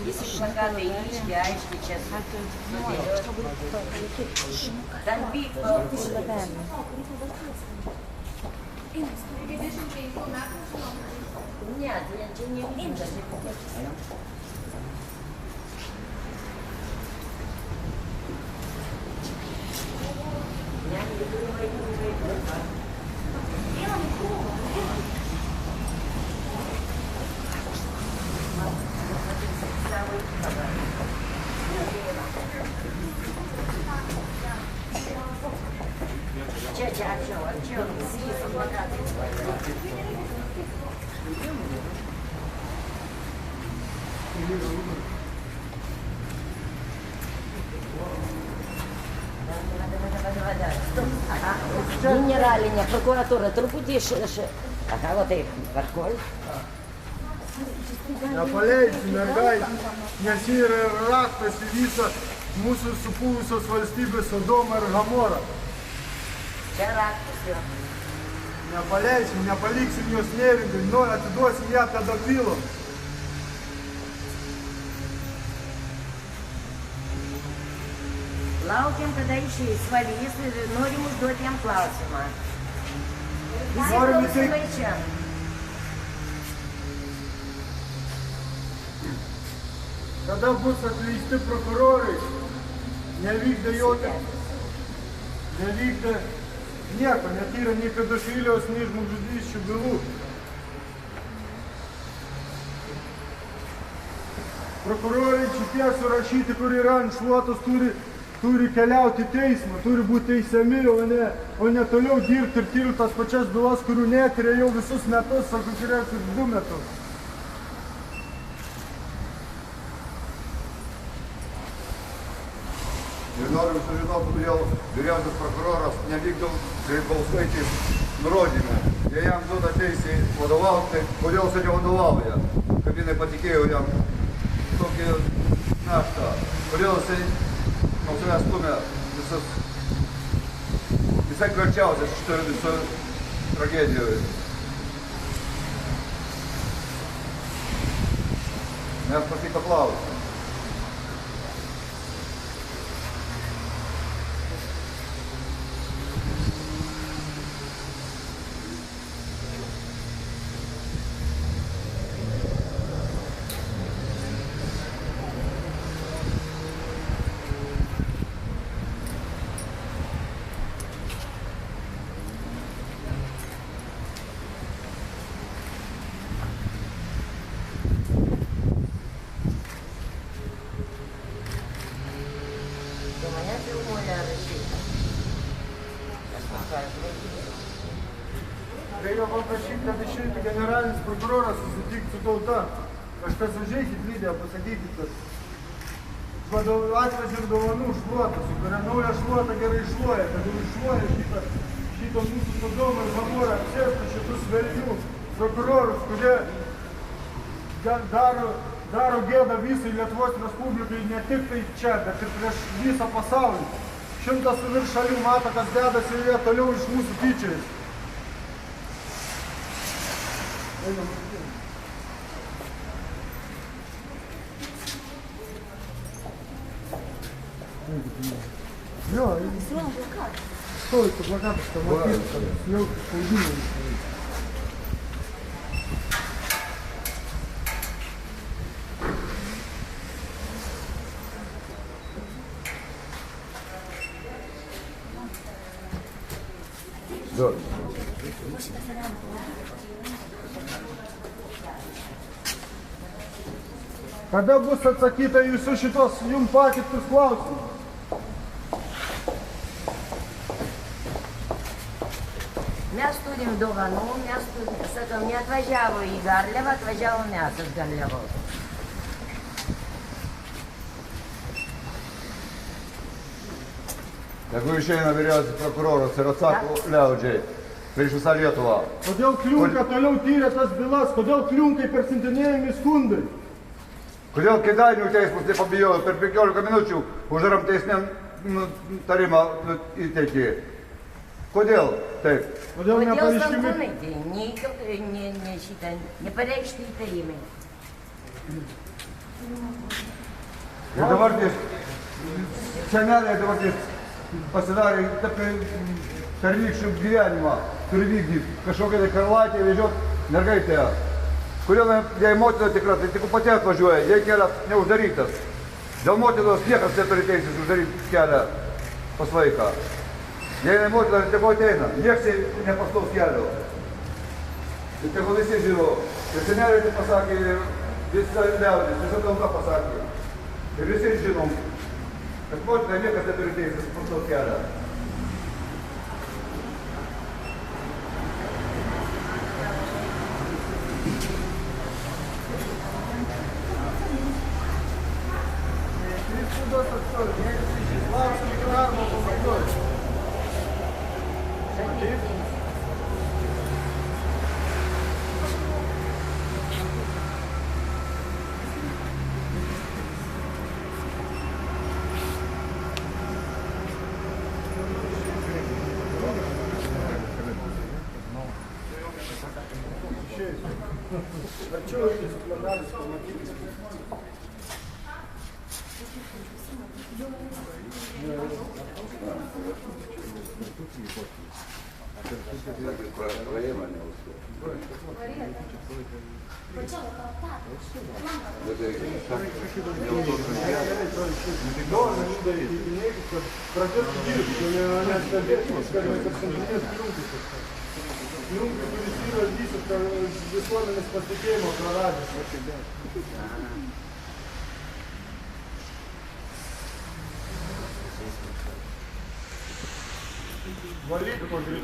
Если шагатые яички, аечки, честно. Дамби. Нет, я не видно. Генеральная прокуратура, трубудишь. Ага, вот их, Варколь. Nepaleidžiu mergaitį, nes ji yra raktas į visą mūsų supūvusios valstybės Sodomą ir Gamorą. Čia raktas jo. Nepaleidžiu, nepaliksim jos neringui, atiduosim ją pedofilo. Laukiam, kada išeis valys ir norim užduoti jam klausimą. Visi Norim klausimai čia. Kada bus atleisti prokurorai, nevykdė jokio, nevykdė nieko, netyrė nei pedofilijos, nei žmogžudysčių bylų. Prokurorai šitie surašyti, kur yra ant šluotos, turi keliauti į teismą, turi būti teisiami, o ne toliau dirbti ir tirti tas pačias bylas, kurių netyrė jau visus metus, sako, kurias ir 2 metus. Ir norim sužinoti, kodėl vyriausias prokuroras nevykdo Grybauskaitės nurodymą. Jei jam duoda teisę vadovauti, kodėl jis nevadovauja, kaip jinai patikėjo jam tokį naštą. Kodėl jisai nuo savęs stumia visai kalčiausias šitoje visoje tragedijoje. Mes pasipaklausim. Reikia paprašyti, kad išeitų generalinis prokuroras susitikti su tauta. Kažkas užeikit video, pasakykit, kad atvežė dovanų šluotą, su kuria nauja šluota gerai šluoja, kad jau iššluoja šito mūsų Sodomą ir Gamorą, apsėsta šitus velnių prokurorus, kurie daro gėdą visai Lietuvos Respublikai, ne tik tai čia, bet ir prieš visą pasaulį. 100 su virš šalių mato, kas dedasi ir jie toliau iš mūsų tyčiais. Jo, stovi su plakatas, tam matyti, jau spaudimai. Kada bus atsakyta į visus šitos jums patiktus klausimus? Mes turim dovanų, mes turim, sakom, neatvažiavo į Garliavą, atvažiavo mes iš Garliavos. Jeigu išeina vyriausias prokuroras ir atsako liaudžiai prieš visą Lietuvą. Kodėl Kliunka toliau tyrė tas bylas? Kodėl Kliunkai persintinėjami skundai? Kodėl Kėdainių teismas nepabijojo per 15 minučių uždaram teismėm tarimą įteikti? Kodėl taip? Kodėl Kodėl nepareiškimi? sankonai, nepareikšti įtarimai. Ir dabar ties seneliai dabar ties pasidarė taip pernykščių gyvenimą, turi vykdyti kažkokią tai karalaitę vežiot mergaitę. Kodėl jei motina tikra, tai tik pati atvažiuoja, jei kelias neuždarytas. Dėl motinos niekas neturi teisės uždaryti kelią pas vaiką. Jei jinai motina, tegu ateina, nieks jai nepaslaus kelio. Ir tegu visi žino, ir seneliai tai pasakė, ir visa liaudis, visa tauta pasakė. Ir visi žinom, kad motina niekas neturi teisės paslaus kelią. Spaudos atstovai, klausimai darbo pabaigoj. Arčiau jūs planalis pamatyti. Pradėtų dirbti, nestebėti, kad apsamdinės kliunkus. Kliunkai, kuris yra visišką visuomenės pasitikėjimo praradęs. Valyti kuo greičiau.